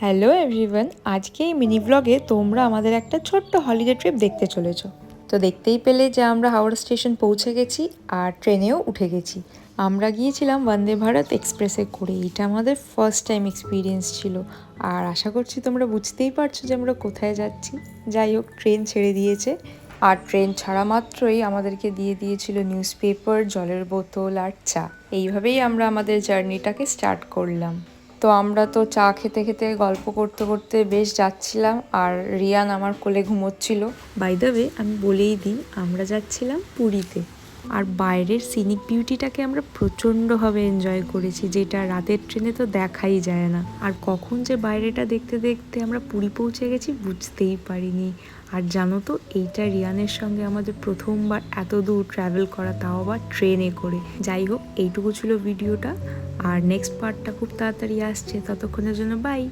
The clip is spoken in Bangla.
হ্যালো এভরিওয়ান, আজকে এই মিনি ব্লগে তোমরা আমাদের একটা ছোট্ট হলিডে ট্রিপ দেখতে চলেছো। তো দেখতেই পেলে যে আমরা হাওড়া স্টেশন পৌঁছে গেছি আর ট্রেনেও উঠে গেছি। আমরা গিয়েছিলাম বন্দে ভারত এক্সপ্রেসে করে। এটা আমাদের ফার্স্ট টাইম এক্সপিরিয়েন্স ছিল। আর আশা করছি তোমরা বুঝতেই পারছো যে আমরা কোথায় যাচ্ছি। যাই হোক, ট্রেন ছেড়ে দিয়েছে আর ট্রেন ছাড়া মাত্রই আমাদেরকে দিয়ে দিয়েছিল নিউজ পেপার, জলের বোতল আর চা। এইভাবেই আমরা আমাদের জার্নিটাকে স্টার্ট করলাম। তো আমরা তো চা খেতে খেতে গল্প করতে করতে বেশ যাচ্ছিলাম আর রিয়ান আমার কোলে ঘুমোচ্ছিল। বাই দ্য ওয়ে, আমি বলেই দিই আমরা যাচ্ছিলাম পুরীতে। আর বাইরের সিনিক বিউটিটাকে আমরা প্রচণ্ডভাবে এনজয় করেছি, যেটা রাতের ট্রেনে তো দেখাই যায় না। আর কখন যে বাইরেটা দেখতে দেখতে আমরা পুরী পৌঁছে গেছি বুঝতেই পারিনি। আর জানো তো, এইটা রিয়ানের সঙ্গে আমাদের প্রথমবার এত দূর ট্রাভেল করা, তাও আবার ট্রেনে করে। যাই হোক, এইটুকু ছিল ভিডিওটা। আর নেক্সট পার্টটা খুব তাড়াতাড়ি আসছে, ততক্ষণের জন্য বাই।